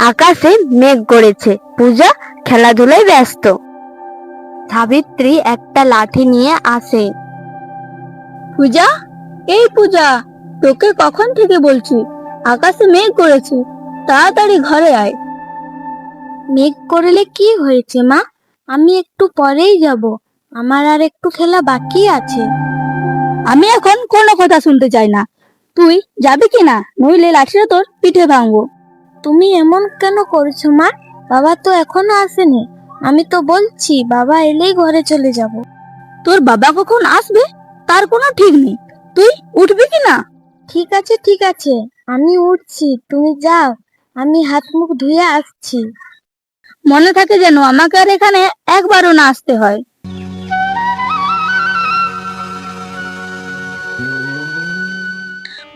আকাশে মেঘ করেছে, পূজা খেলাধুলায় ব্যস্ত। সাবিত্রী একটা লাঠি নিয়ে আসে। পূজা, এই পূজা, তোকে কখন থেকে বলছি আকাশে মেঘ করেছে, তাড়াতাড়ি ঘরে আয়। মেঘ করলে কি হয়েছে মা? আমি একটু পরেই যাব, আমার আর একটু খেলা বাকি আছে। আমি এখন কোনো কথা শুনতে চাই না, তুই যাবি কি না, নইলে লাঠিটা তোর পিঠে ভাঙবো। তুমি এমন কেন করছো মা? বাবা তো এখনো আসেনি। আমি তো বলছি বাবা এলেই ঘরে চলে যাব। তোর বাবা কখন আসবে তার কোনো ঠিক নেই, তুই উঠবি কি না? ঠিক আছে ঠিক আছে, আমি উঠছি, তুমি যাও, আমি হাত মুখ ধুয়ে আসছি। মনে থাকে যেন আমাকে আর এখানে একবারও না আসতে হয়।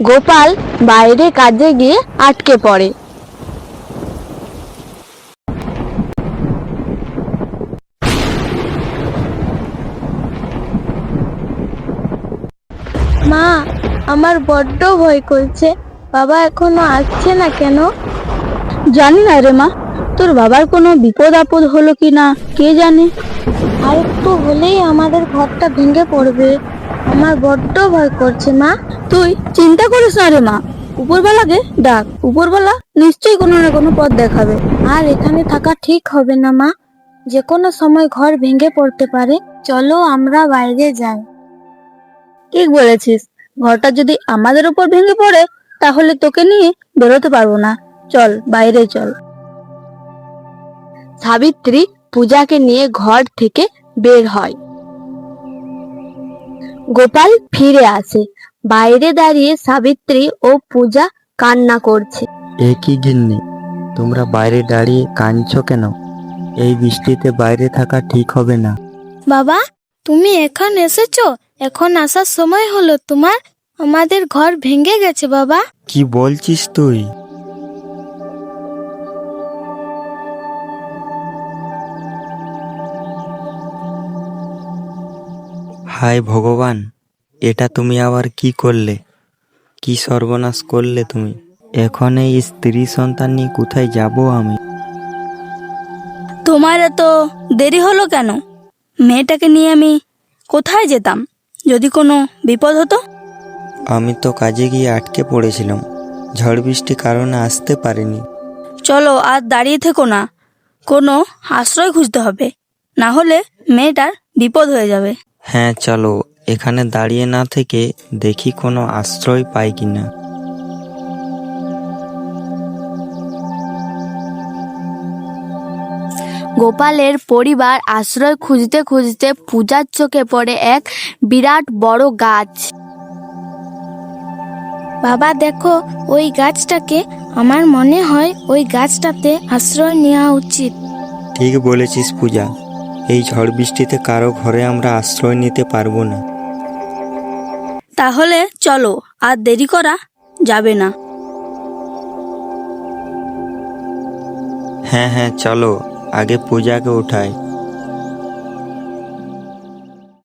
গোপাল বাইরে কাজে গিয়ে আটকে পড়ে। মা, আমার বড্ড ভয় করছে, বাবা এখনো আসছে না কেন? জানি না রে মা, তোর বাবার কোনো বিপদ আপদ হলো কি না কে জানে। আর একটু হলেই আমাদের ঘরটা ভেঙে পড়বে, আমার বড্ড ভয় করছে মা। তুই চিন্তা করিস না রে মা, উপরওয়ালাকে ডাক, উপরওয়ালা নিশ্চয়ই কোনো না কোনো পথ দেখাবে। আর এখানে থাকা ঠিক হবে না মা, যে কোনো সময় ঘর ভেঙে পড়তে পারে, চলো আমরা বাইরে যাই। ঠিক বলেছিস, ঘরটা যদি আমাদের উপর ভেঙে পড়ে তাহলে তোকে নিয়ে বেরোতে পারবো না, চল বাইরে চল। সাবিত্রী পূজাকে নিয়ে ঘর থেকে বের হয়। গোপাল ফিরে আসে, বাইরে দাঁড়িয়ে সাবিত্রী ও পূজা কান্না করছে। এ কি গিন্নি, তোমরা বাইরে দাঁড়িয়ে কাঁদছো কেন? এই বৃষ্টিতে বাইরে থাকা ঠিক হবে না। বাবা, তুমি এখন এসেছো? এখন আসার সময় হলো তোমার? আমাদের ঘর ভেঙে গেছে বাবা। কি বলছিস তুই? হায় ভগবান, এটা তুমি আবার কি করলে? কি সর্বনাশ করলে তুমি? এখন এই স্ত্রী সন্তান নিয়ে কোথায় যাব আমি? তোমার এত দেরি হলো কেন? মেয়েটাকে নিয়ে আমি কোথায় যেতাম যদি কোনো বিপদ হতো? আমি তো কাজে গিয়ে আটকে পড়েছিলাম, ঝড় বৃষ্টির কারণে আসতে পারিনি। চলো আর দাঁড়িয়ে থেকো না, কোনো আশ্রয় খুঁজতে হবে, না হলে মেয়েটার বিপদ হয়ে যাবে। হ্যাঁ চলো, এখানে দাঁড়িয়ে না থেকে দেখি কোনো আশ্রয় পাই কিনা। গোপালের পরিবার আশ্রয় খুঁজতে খুঁজতে পূজার চোখে পড়ে এক বিরাট বড় গাছ। বাবা দেখো ওই গাছটাকে, আমার মনে হয় ওই গাছটাতে আশ্রয় নেওয়া উচিত। ঠিক বলেছিস পূজা, এই ঝড় বৃষ্টিতে কারো ঘরে আমরা আশ্রয় নিতে পারবো না। তাহলে চলো, আর দেরি করা যাবে না। হ্যাঁ হ্যাঁ চলো, আগে পূজাকে উঠাই।